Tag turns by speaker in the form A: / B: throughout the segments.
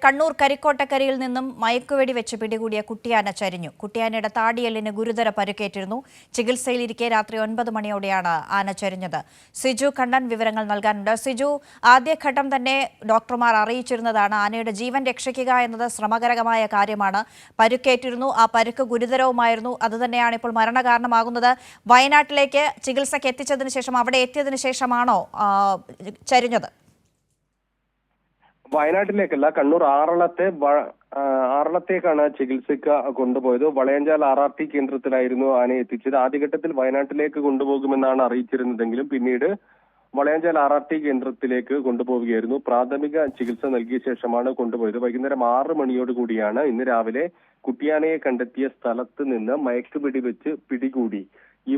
A: കണ്ണൂർ കരിക്കോട്ടക്കരയിൽ നിന്നും മയക്കുവെടി വെച്ച് പിടികൂടിയ കുട്ടിയാന ചരിഞ്ഞു. കുട്ടിയാനയുടെ താടിയെല്ലിന് ഗുരുതര പരിക്കേറ്റിരുന്നു. ചികിത്സയിലിരിക്കെ രാത്രി 9 മണിയോടെയാണ് ആന ചരിഞ്ഞത്. സിജു കണ്ണൻ വിവരങ്ങൾ നൽകാനുണ്ട്. സിജു, ആദ്യഘട്ടം തന്നെ ഡോക്ടർമാർ അറിയിച്ചിരുന്നതാണ് ആനയുടെ ജീവൻ രക്ഷിക്കുക എന്നത് ശ്രമകരമായ കാര്യമാണ്. പരുക്കേറ്റിരുന്നു, ആ പരുക്ക് ഗുരുതരവുമായിരുന്നു. അതുതന്നെയാണ് ഇപ്പോൾ മരണകാരണമാകുന്നത്. വയനാട്ടിലേക്ക് ചികിത്സയ്ക്ക് എത്തിച്ചതിന് ശേഷം, അവിടെ എത്തിയതിനു ശേഷമാണോ ചരിഞ്ഞത്?
B: വയനാട്ടിലേക്കല്ല, കണ്ണൂർ ആറളത്തേക്കാണ് ചികിത്സയ്ക്ക് കൊണ്ടുപോയത്. വളയഞ്ചാൽ RRT കേന്ദ്രത്തിലായിരുന്നു ആനയെ എത്തിച്ചത്. ആദ്യഘട്ടത്തിൽ വയനാട്ടിലേക്ക് കൊണ്ടുപോകുമെന്നാണ് അറിയിച്ചിരുന്നതെങ്കിലും പിന്നീട് വളയഞ്ചാൽ RRT കേന്ദ്രത്തിലേക്ക് കൊണ്ടുപോവുകയായിരുന്നു. പ്രാഥമിക ചികിത്സ നൽകിയ ശേഷമാണ് കൊണ്ടുപോയത്. വൈകുന്നേരം 6 മണിയോടുകൂടിയാണ് ഇന്ന് രാവിലെ കുട്ടിയാനയെ കണ്ടെത്തിയ സ്ഥലത്ത് നിന്ന് മയക്കുപിടി വെച്ച് പിടികൂടി ഈ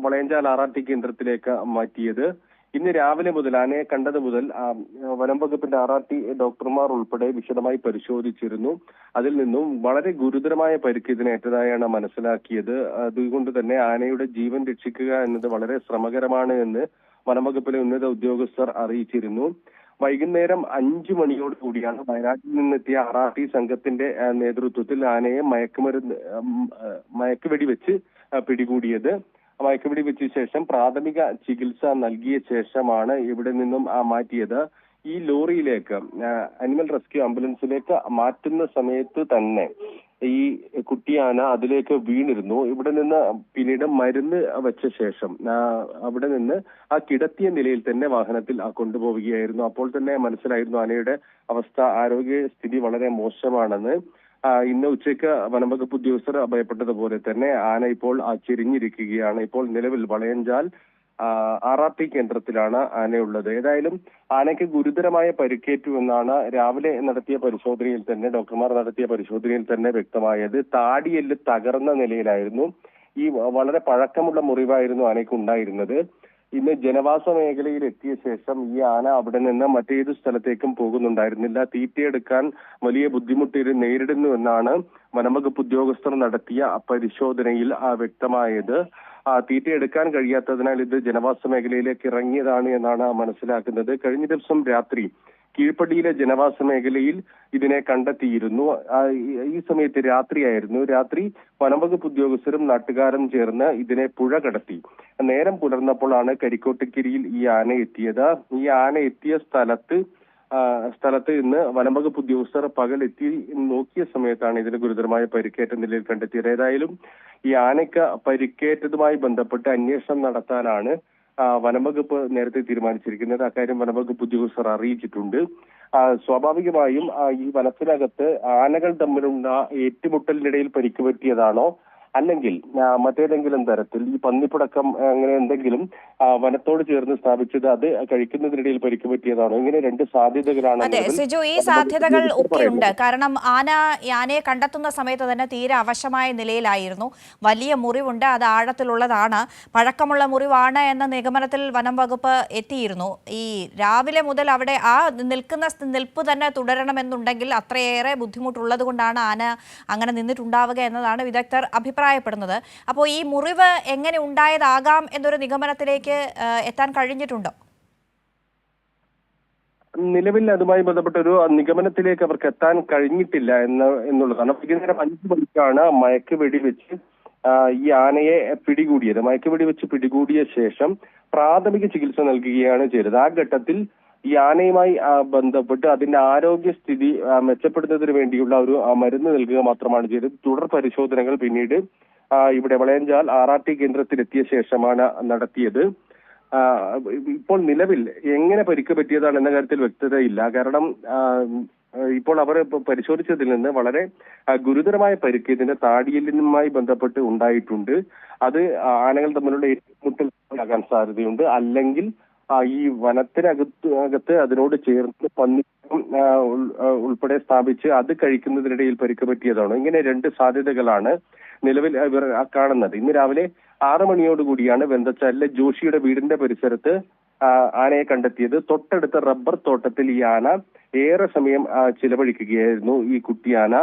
B: വളയഞ്ചാൽ RRT കേന്ദ്രത്തിലേക്ക് മാറ്റിയത്. ഇന്ന് രാവിലെ മുതൽ ആനയെ കണ്ടത് മുതൽ വനം വകുപ്പിന്റെ RRT ഡോക്ടർമാർ ഉൾപ്പെടെ വിശദമായി പരിശോധിച്ചിരുന്നു. അതിൽ നിന്നും വളരെ ഗുരുതരമായ പരിക്ക് ഇതിനേറ്റതായാണ് മനസ്സിലാക്കിയത്. അതുകൊണ്ട് തന്നെ ആനയുടെ ജീവൻ രക്ഷിക്കുക എന്നത് വളരെ ശ്രമകരമാണ് എന്ന് വനം വകുപ്പിലെ ഉന്നത ഉദ്യോഗസ്ഥർ അറിയിച്ചിരുന്നു. വൈകുന്നേരം 5 മണിയോട് കൂടിയാണ് വയനാട്ടിൽ നിന്നെത്തിയ RRT സംഘത്തിന്റെ നേതൃത്വത്തിൽ ആനയെ മയക്കുവെടി വെച്ച് പിടികൂടിയത്. മയക്കുപിടി വെച്ച ശേഷം പ്രാഥമിക ചികിത്സ നൽകിയ ശേഷമാണ് ഇവിടെ നിന്നും മാറ്റിയത്. ഈ ലോറിയിലേക്ക്, അനിമൽ റെസ്ക്യൂ ആംബുലൻസിലേക്ക് മാറ്റുന്ന സമയത്ത് തന്നെ ഈ കുട്ടിയാന അതിലേക്ക് വീണിരുന്നു. ഇവിടെ നിന്ന് പിന്നീട് മരുന്ന് വെച്ച ശേഷം അവിടെ നിന്ന് ആ കിടത്തിയ നിലയിൽ തന്നെ വാഹനത്തിൽ കൊണ്ടുപോവുകയായിരുന്നു. അപ്പോൾ തന്നെ മനസ്സിലായിരുന്നു ആനയുടെ അവസ്ഥ, ആരോഗ്യസ്ഥിതി വളരെ മോശമാണെന്ന്. ഇന്ന് ഉച്ചയ്ക്ക് വനംവകുപ്പ് ഉദ്യോഗസ്ഥർ ഭയപ്പെട്ടതുപോലെ തന്നെ ആന ഇപ്പോൾ ചെരിഞ്ഞിരിക്കുകയാണ്. ഇപ്പോൾ നിലവിൽ വളയഞ്ചാൽ RRT കേന്ദ്രത്തിലാണ് ആനയുള്ളത്. ഏതായാലും ആനയ്ക്ക് ഗുരുതരമായ പരിക്കേറ്റു എന്നാണ് രാവിലെ നടത്തിയ പരിശോധനയിൽ തന്നെ, ഡോക്ടർമാർ നടത്തിയ പരിശോധനയിൽ തന്നെ വ്യക്തമായത്. താടിയെല്ല് തകർന്ന നിലയിലായിരുന്നു. ഈ വളരെ പഴക്കമുള്ള മുറിവായിരുന്നു ആനയ്ക്ക് ഉണ്ടായിരുന്നത്. ഇന്ന് ജനവാസ മേഖലയിൽ എത്തിയ ശേഷം ഈ ആന അവിടെ നിന്ന് മറ്റേത് സ്ഥലത്തേക്കും പോകുന്നുണ്ടായിരുന്നില്ല. തീറ്റയെടുക്കാൻ വലിയ ബുദ്ധിമുട്ട് നേരിടുന്നു എന്നാണ് വനംവകുപ്പ് ഉദ്യോഗസ്ഥർ നടത്തിയ പരിശോധനയിൽ വ്യക്തമായത്. തീറ്റയെടുക്കാൻ കഴിയാത്തതിനാൽ ഇത് ജനവാസ മേഖലയിലേക്ക് ഇറങ്ങിയതാണ് എന്നാണ് മനസ്സിലാക്കുന്നത്. കഴിഞ്ഞ ദിവസം രാത്രി കീഴ്പടിയിലെ ജനവാസ മേഖലയിൽ ഇതിനെ കണ്ടെത്തിയിരുന്നു. ഈ സമയത്ത് രാത്രിയായിരുന്നു. രാത്രി വനംവകുപ്പ് ഉദ്യോഗസ്ഥരും നാട്ടുകാരും ചേർന്ന് ഇതിനെ പുഴ കടത്തി. നേരം പുലർന്നപ്പോഴാണ് കരിക്കോട്ടക്കരിയിൽ ഈ ആന എത്തിയത്. ഈ ആന എത്തിയ സ്ഥലത്ത് ഇന്ന് വനംവകുപ്പ് ഉദ്യോഗസ്ഥർ പകലെത്തി നോക്കിയ സമയത്താണ് ഇതിന് ഗുരുതരമായ പരിക്കേറ്റ നിലയിൽ കണ്ടെത്തിയത്. ഏതായാലും ഈ ആനയ്ക്ക് പരിക്കേറ്റതുമായി ബന്ധപ്പെട്ട് അന്വേഷണം നടത്താനാണ് വനംവകുപ്പ് നേരത്തെ തീരുമാനിച്ചിരിക്കുന്നത്. അക്കാര്യം വനംവകുപ്പ് ഉദ്യോഗസ്ഥർ അറിയിച്ചിട്ടുണ്ട്. സ്വാഭാവികമായും ഈ വനത്തിനകത്ത് ആനകൾ തമ്മിലുള്ള ഏറ്റുമുട്ടലിനിടയിൽ പരിക്ക് പറ്റിയതാണോ, അല്ലെങ്കിൽ മറ്റേതെങ്കിലും തരത്തിൽ ഈ പന്നിപ്പടക്കം അങ്ങനെ എന്തെങ്കിലും വനത്തോട് ചേർന്ന് സ്ഥാപിച്ചത് അത് കഴിക്കുന്നതിനിടയിൽ പരിക്ക് പറ്റിയതാണോ, ഇങ്ങനെ 2 സാധ്യതകളാണ്.
A: അതെ സിജു, ഈ സാധ്യതകൾ ഒക്കെയുണ്ട്. കാരണം ആനയെ കണ്ടെത്തുന്ന സമയത്ത് തന്നെ തീരെ അവശമായ നിലയിലായിരുന്നു. വലിയ മുറിവുണ്ട്, അത് ആഴത്തിലുള്ളതാണ്, പഴക്കമുള്ള മുറിവാണ് എന്ന നിഗമനത്തിൽ വനം വകുപ്പ് എത്തിയിരുന്നു. ഈ രാവിലെ മുതൽ അവിടെ ആ നിൽപ്പ് തന്നെ തുടരണമെന്നുണ്ടെങ്കിൽ അത്രയേറെ ബുദ്ധിമുട്ടുള്ളത് കൊണ്ടാണ് ആന അങ്ങനെ നിന്നിട്ടുണ്ടാവുക എന്നതാണ് വിദഗ്ധർ അഭിപ്രായപ്പെടുന്നത്. അപ്പോൾ ഈ മുറിവ് എങ്ങനെ ഉണ്ടായതാകാം എന്നൊരു നിഗമനത്തിലേക്ക് എത്താൻ കഴിഞ്ഞിട്ടുണ്ടോ?
B: നിലവിൽ അതുമായി ബന്ധപ്പെട്ട ഒരു നിഗമനത്തിലേക്ക് അവർക്ക് എത്താൻ കഴിഞ്ഞിട്ടില്ല എന്നുള്ളതാണ്. വൈകുന്നേരം 5 മണിക്കാണ് മയക്കുവെടി വെച്ച് ഈ ആനയെ പിടികൂടിയത്. മയക്കുവെടി വെച്ച് പിടികൂടിയ ശേഷം പ്രാഥമിക ചികിത്സ നൽകുകയാണ് ചെയ്തത്. ആ ഘട്ടത്തിൽ ഈ ആനയുമായി ബന്ധപ്പെട്ട് അതിന്റെ ആരോഗ്യസ്ഥിതി മെച്ചപ്പെടുന്നതിന് വേണ്ടിയുള്ള ഒരു മരുന്ന് നൽകുക മാത്രമാണ് ചെയ്തത്. തുടർ പരിശോധനകൾ പിന്നീട് ഇവിടെ വളയഞ്ചാൽ RRT കേന്ദ്രത്തിലെത്തിയ ശേഷമാണ് നടത്തിയത്. ഇപ്പോൾ നിലവിൽ എങ്ങനെ പരിക്ക് പറ്റിയതാണ് എന്ന കാര്യത്തിൽ വ്യക്തതയില്ല. കാരണം ഇപ്പോൾ അവർ പരിശോധിച്ചതിൽ നിന്ന് വളരെ ഗുരുതരമായ പരിക്ക് ഇതിന്റെ താടിയെല്ലിനുമായി ബന്ധപ്പെട്ട് ഉണ്ടായിട്ടുണ്ട്. അത് ആനകൾ തമ്മിലുള്ള ഏറ്റുമുട്ടലാകാൻ സാധ്യതയുണ്ട്. അല്ലെങ്കിൽ ഈ വനത്തിനകത്ത് അതിനോട് ചേർന്ന് പന്നി ഉൾപ്പെടെ സ്ഥാപിച്ച് അത് കഴിക്കുന്നതിനിടയിൽ പരിക്ക് പറ്റിയതാണോ, ഇങ്ങനെ 2 സാധ്യതകളാണ് നിലവിൽ ഇവർ കാണുന്നത്. ഇന്ന് രാവിലെ 6 മണിയോടുകൂടിയാണ് വെന്തച്ചാലിലെ ജോഷിയുടെ വീടിന്റെ പരിസരത്ത് ആനയെ കണ്ടെത്തിയത്. തൊട്ടടുത്ത റബ്ബർ തോട്ടത്തിൽ ഈ ആന ഏറെ സമയം ചിലവഴിക്കുകയായിരുന്നു. ഈ കുട്ടിയാന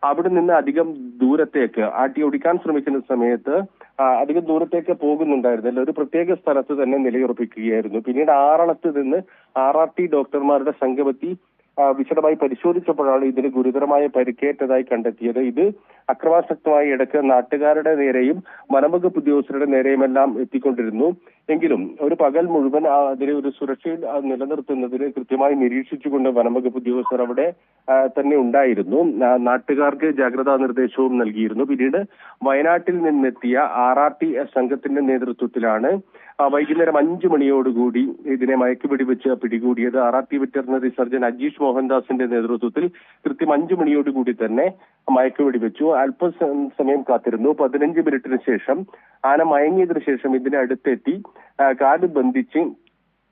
B: അവിടെ നിന്ന് അധികം ദൂരത്തേക്ക് ആട്ടി ഓടിക്കാൻ ശ്രമിക്കുന്ന സമയത്ത് അധികം ദൂരത്തേക്ക് പോകുന്നുണ്ടായിരുന്നില്ല. ഒരു പ്രത്യേക സ്ഥലത്ത് തന്നെ നിലയുറപ്പിക്കുകയായിരുന്നു. പിന്നീട് ആറളത്ത് നിന്ന് RRT ഡോക്ടർമാരുടെ സംഘമെത്തി വിശദമായി പരിശോധിച്ചപ്പോഴാണ് ഇതിന് ഗുരുതരമായ പരിക്കേറ്റതായി കണ്ടെത്തിയത്. ഇത് അക്രമാസക്തമായി ഇടയ്ക്ക് നാട്ടുകാരുടെ നേരെയും വനംവകുപ്പ് ഉദ്യോഗസ്ഥരുടെ നേരെയുമെല്ലാം എത്തിക്കൊണ്ടിരുന്നു. എങ്കിലും ഒരു പകൽ മുഴുവൻ അതിനെ ഒരു സുരക്ഷയിൽ നിലനിർത്തുന്നതിന് കൃത്യമായി നിരീക്ഷിച്ചുകൊണ്ട് വനംവകുപ്പ് ഉദ്യോഗസ്ഥർ അവിടെ തന്നെ ഉണ്ടായിരുന്നു. നാട്ടുകാർക്ക് ജാഗ്രതാ നിർദ്ദേശവും നൽകിയിരുന്നു. പിന്നീട് വയനാട്ടിൽ നിന്നെത്തിയ RRT സംഘത്തിന്റെ നേതൃത്വത്തിലാണ് വൈകുന്നേരം 5 മണിയോടുകൂടി ഇതിനെ മയക്കുപിടി വെച്ച് പിടികൂടിയത്. RRT വെറ്ററിനറി സർജൻ അജീഷ് മോഹൻദാസിന്റെ നേതൃത്വത്തിൽ കൃത്യം 5 മണിയോടുകൂടി തന്നെ മയക്കുപിടി വെച്ചു. അല്പസമയം കാത്തിരുന്നു. 15 മിനിറ്റിന് ശേഷം ആന മയങ്ങിയതിനു ശേഷം ഇതിനെ അടുത്തെത്തി കാല് ബന്ധിച്ച്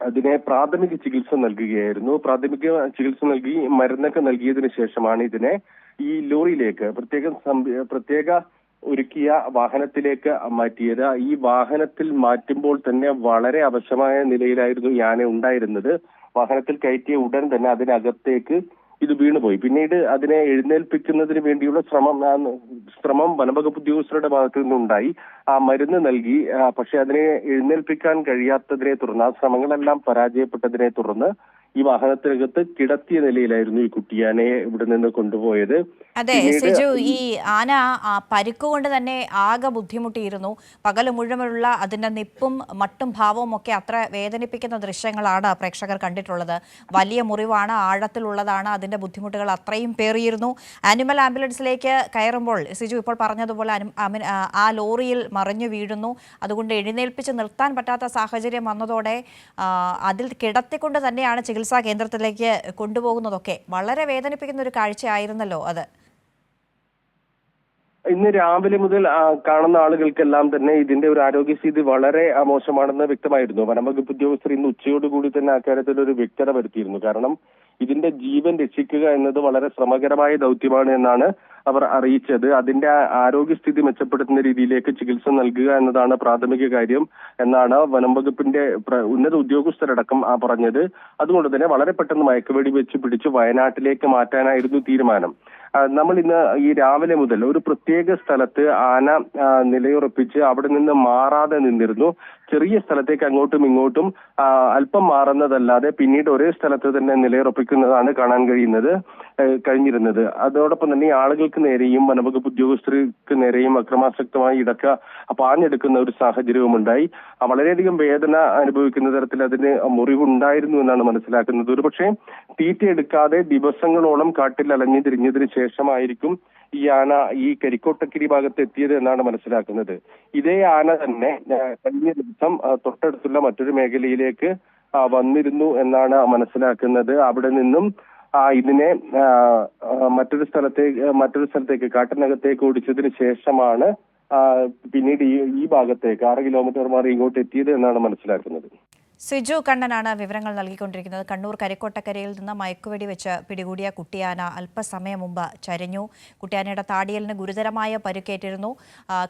B: അതിനെ പ്രാഥമിക ചികിത്സ നൽകുകയായിരുന്നു. പ്രാഥമിക ചികിത്സ നൽകി മരുന്നൊക്കെ നൽകിയതിനു ശേഷമാണ് ഇതിനെ ഈ ലോറിയിലേക്ക് പ്രത്യേക ഒരുക്കിയ വാഹനത്തിലേക്ക് മാറ്റിയത്. ഈ വാഹനത്തിൽ മാറ്റുമ്പോൾ തന്നെ വളരെ അവശമായ നിലയിലായിരുന്നു ഈ ആന ഉണ്ടായിരുന്നത്. വാഹനത്തിൽ കയറ്റിയ ഉടൻ തന്നെ അതിനകത്തേക്ക് ഇത് വീണുപോയി. പിന്നീട് അതിനെ എഴുന്നേൽപ്പിക്കുന്നതിന് വേണ്ടിയുള്ള ശ്രമം വനംവകുപ്പ് ഉദ്യോഗസ്ഥരുടെ ഭാഗത്തു നിന്നുണ്ടായി. മരുന്ന് നൽകി. പക്ഷെ അതിനെ എഴുന്നേൽപ്പിക്കാൻ കഴിയാത്തതിനെ തുടർന്ന്, ആ ശ്രമങ്ങളെല്ലാം പരാജയപ്പെട്ടതിനെ തുടർന്ന് ഈ വാഹനത്തിനകത്ത് കിടത്തിയ നിലയിലായിരുന്നു ഈ കുട്ടിയാനയെ ഇവിടെ നിന്ന് കൊണ്ടുപോയത്.
A: അതെ സിജു, ഈ ആന പരിക്കുകൊണ്ട് തന്നെ ആകെ ബുദ്ധിമുട്ടിയിരുന്നു. പകല് മുഴുവനുള്ള അതിന്റെ നിപ്പും മട്ടും ഭാവവും ഒക്കെ അത്ര വേദനിപ്പിക്കുന്ന ദൃശ്യങ്ങളാണ് പ്രേക്ഷകർ കണ്ടിട്ടുള്ളത്. വലിയ മുറിവാണ്, ആഴത്തിലുള്ളതാണ്, അതിന്റെ ബുദ്ധിമുട്ടുകൾ അത്രയും പേറിയിരുന്നു. ആനിമൽ ആംബുലൻസിലേക്ക് കയറുമ്പോൾ സിജു ഇപ്പോൾ പറഞ്ഞതുപോലെ ആ ലോറിയിൽ മറിഞ്ഞു വീഴുന്നു. അതുകൊണ്ട് എഴുന്നേൽപ്പിച്ച് നിർത്താൻ പറ്റാത്ത സാഹചര്യം വന്നതോടെ അതിൽ കിടത്തിക്കൊണ്ട് തന്നെയാണ് ചികിത്സാ കേന്ദ്രത്തിലേക്ക് കൊണ്ടുപോകുന്നതൊക്കെ. വളരെ വേദനിപ്പിക്കുന്ന ഒരു കാഴ്ചയായിരുന്നല്ലോ അത്.
B: ഇന്ന് രാവിലെ മുതൽ കാണുന്ന ആളുകൾക്കെല്ലാം തന്നെ ഇതിന്റെ ഒരു ആരോഗ്യസ്ഥിതി വളരെ മോശമാണെന്ന് വ്യക്തമായിരുന്നു. വനംവകുപ്പ് ഉദ്യോഗസ്ഥർ ഇന്ന് ഉച്ചയോടുകൂടി തന്നെ അക്കാര്യത്തിൽ ഒരു വ്യക്തത വരുത്തിയിരുന്നു. കാരണം ഇതിന്റെ ജീവൻ രക്ഷിക്കുക എന്നത് വളരെ ശ്രമകരമായ ദൗത്യമാണ് എന്നാണ് അവർ അറിയിച്ചത്. അതിന്റെ ആരോഗ്യസ്ഥിതി മെച്ചപ്പെടുത്തുന്ന രീതിയിലേക്ക് ചികിത്സ നൽകുക എന്നതാണ് പ്രാഥമിക കാര്യം എന്നാണ് വനംവകുപ്പിന്റെ ഉന്നത ഉദ്യോഗസ്ഥരടക്കം പറഞ്ഞത്. അതുകൊണ്ട് തന്നെ വളരെ പെട്ടെന്ന് മയക്കുവെടി വെച്ച് പിടിച്ച് വയനാട്ടിലേക്ക് മാറ്റാനായിരുന്നു തീരുമാനം. നമ്മൾ ഇന്ന് ഈ രാവിലെ മുതൽ ഒരു പ്രത്യേക സ്ഥലത്ത് ആന നിലയുറപ്പിച്ച് അവിടെ നിന്ന് മാറാതെ നിന്നിരുന്നു. ചെറിയ സ്ഥലത്തേക്ക് അങ്ങോട്ടും ഇങ്ങോട്ടും അല്പം മാറുന്നതല്ലാതെ പിന്നീട് ഒരേ സ്ഥലത്ത് തന്നെ നിലയുറപ്പിക്കുന്നതാണ് കാണാൻ കഴിഞ്ഞിരുന്നത്. അതോടൊപ്പം തന്നെ ആളുകൾക്ക് നേരെയും വനംവകുപ്പ് ഉദ്യോഗസ്ഥർക്ക് നേരെയും അക്രമാസക്തമായി പാഞ്ഞെടുക്കുന്ന ഒരു സാഹചര്യവും ഉണ്ടായി. വളരെയധികം വേദന അനുഭവിക്കുന്ന തരത്തിൽ അതിന് മുറിവുണ്ടായിരുന്നു എന്നാണ് മനസ്സിലാക്കുന്നത്. ഒരുപക്ഷെ തീറ്റയെടുക്കാതെ ദിവസങ്ങളോളം കാട്ടിൽ അലഞ്ഞു തിരിഞ്ഞതിന് ശേഷമായിരിക്കും ഈ ആന ഈ കരിക്കോട്ടക്കിരി ഭാഗത്ത് എത്തിയത് എന്നാണ് മനസ്സിലാക്കുന്നത്. ഇതേ ആന തന്നെ കഴിഞ്ഞ ദിവസം തൊട്ടടുത്തുള്ള മറ്റൊരു മേഖലയിലേക്ക് വന്നിരുന്നു എന്നാണ് മനസ്സിലാക്കുന്നത്. അവിടെ നിന്നും ഇതിനെ മറ്റൊരു സ്ഥലത്തേക്ക് കാട്ടിനകത്തേക്ക് ഓടിച്ചതിന് ശേഷമാണ് പിന്നീട് ഈ ഭാഗത്തേക്ക് 6 കിലോമീറ്റർ മാറി ഇങ്ങോട്ട് എത്തിയത് എന്നാണ് മനസ്സിലാക്കുന്നത്.
A: സിജു കണ്ണനാണ് വിവരങ്ങൾ നൽകിക്കൊണ്ടിരിക്കുന്നത്. കണ്ണൂർ കരിക്കോട്ടക്കരയിൽ നിന്ന് മയക്കുവെടി വെച്ച് പിടികൂടിയ കുട്ടിയാന അല്പസമയം മുമ്പ് ചരിഞ്ഞു. കുട്ടിയാനയുടെ താടിയലിന് ഗുരുതരമായ പരുക്കേറ്റിരുന്നു.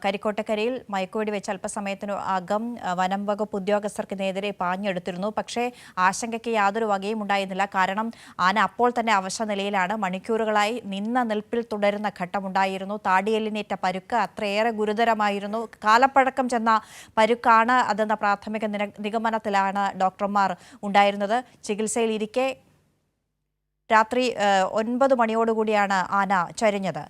A: കരിക്കോട്ടക്കരയിൽ മയക്കുവെടി വെച്ച് അല്പസമയത്തിനു അകം വനം വകുപ്പ് ഉദ്യോഗസ്ഥർക്കെതിരെ പാഞ്ഞെടുത്തിരുന്നു. പക്ഷേ ആശങ്കയ്ക്ക് യാതൊരു വകയും ഉണ്ടായിരുന്നില്ല. കാരണം ആന അപ്പോൾ തന്നെ അവശ നിലയിലാണ്. മണിക്കൂറുകളായി നിന്ന നിൽപ്പിൽ തുടരുന്ന ഘട്ടമുണ്ടായിരുന്നു. താടിയലിനേറ്റ പരുക്ക് അത്രയേറെ ഗുരുതരമായിരുന്നു. കാലപ്പഴക്കം ചെന്ന പരുക്കാണ് അതെന്ന പ്രാഥമിക നിഗമനത്തിലാണ് ഡോക്ടർമാർ ഉണ്ടായിരുന്നത്. ചികിത്സയിലിരിക്കെ രാത്രി 9 മണിയോടുകൂടിയാണ് ആന ചരിഞ്ഞത്.